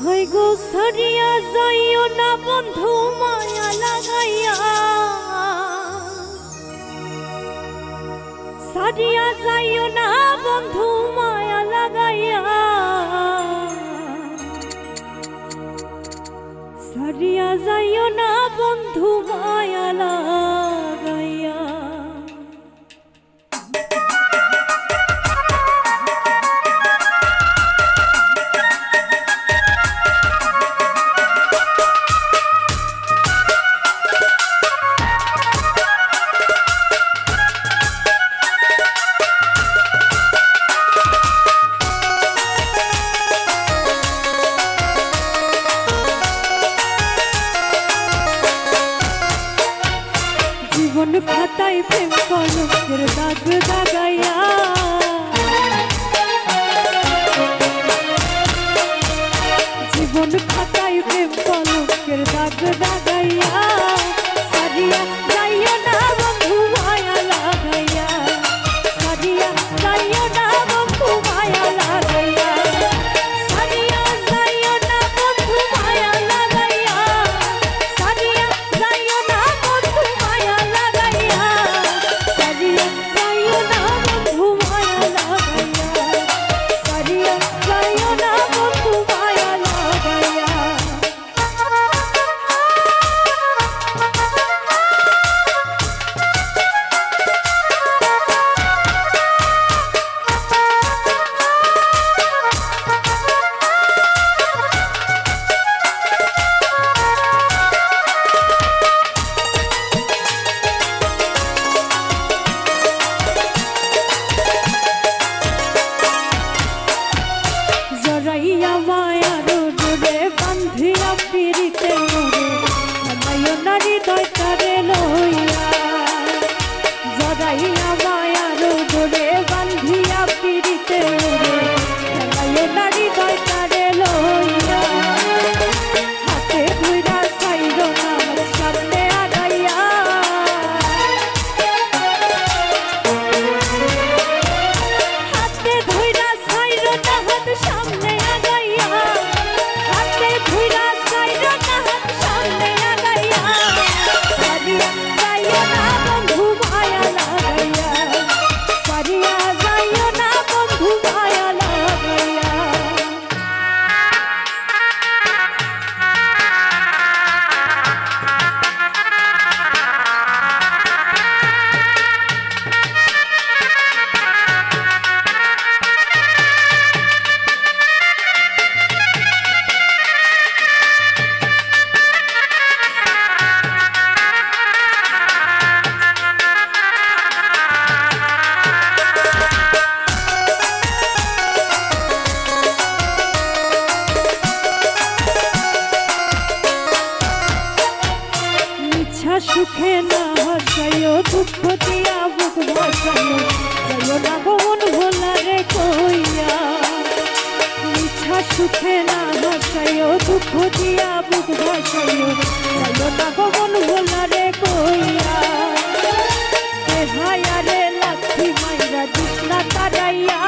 হয় গো সরিয়া যাইও না বন্ধু মায়া লাগাইয়া, সরিয়া যাইও না বন্ধু মায়া লাগাইয়া, সরিয়া যাইও না বন্ধু মায়া লাগাইয়া। জীবন খাতায় প্রেম কলমের দাগ দাগাইয়া, জীবন খাতায় প্রেম কলমের দাগ দাগাইয়া, সারিয়া যাইও না বন্ধু মায়া লাগাইয়া, সারিয়া যাইও না বন্ধু মায়া লাগাইয়া, সারিয়া যাইও না বন্ধু মায়া লাগাইয়া, সারিয়া যাইও না বন্ধু মায়া লাগাইয়া, সারিয়া যাইও না বন্ধু মায়া লাগাইয়া, সারিয়া যাইও না বন্ধু মায়া লাগাইয়া। জড়াইয়া মায়ার ডোরে বান্ধিয়া পিরিতে মোরে, নাইও না হৃদয়টারে লইয়া, জড়াইয়া মায়ার ডোরে বান্ধিয়া পিরিতে মোরে, নাইও না হৃদয়টারে লইয়া, হাতে ধইরা ছাইরো না সামনে আগাইয়া, হাতে ধইরা ছাইরো না হাত সামনে আগাইয়া, হাতে ধইরা ছাইরো না হাত সামনে আগাইয়া, সারিয়া যাইও না বন্ধু মায়া লাগাইয়া, সারিয়া যাইও না বন্ধু মায়া লাগাইয়া। ইচ্ছা সুখে না হাসাইও, দুঃখ দিয়া বুক ভাসাইও, যাইও না মন ভোলা রে কইয়া, ইচ্ছা সুখে না হাসাইও, দুঃখ দিয়া বুক ভাসাইও, যাইও না মন ভোলা রে কইয়া, এ ভাইয়া রে লাথি মাইরা দিস না তারাইয়া,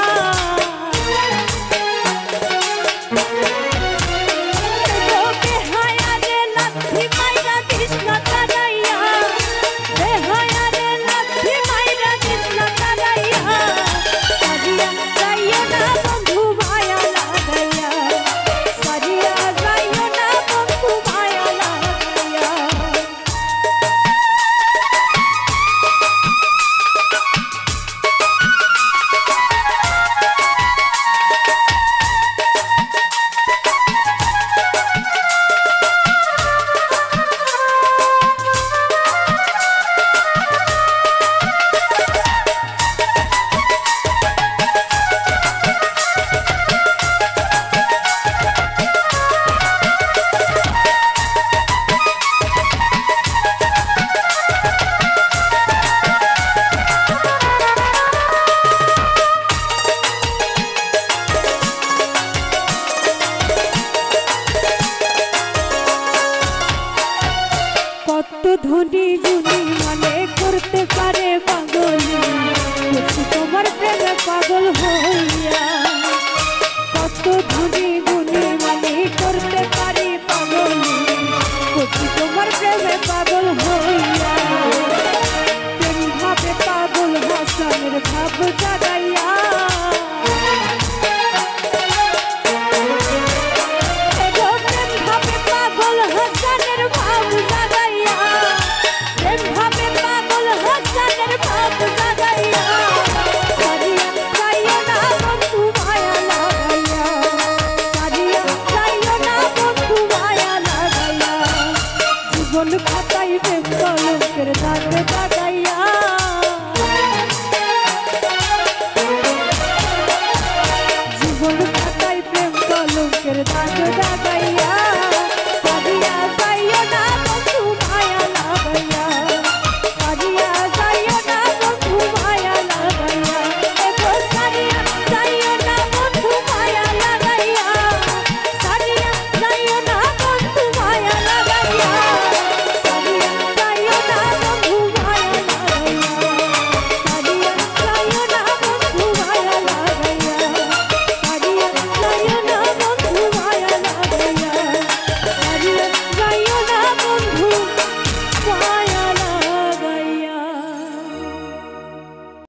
ধনী গুণী মানে করতে পারে পাগলি, তোমার প্রেমে পাগল হইয়া। কত ধনী গুণী মানে করতে জাগাইয়া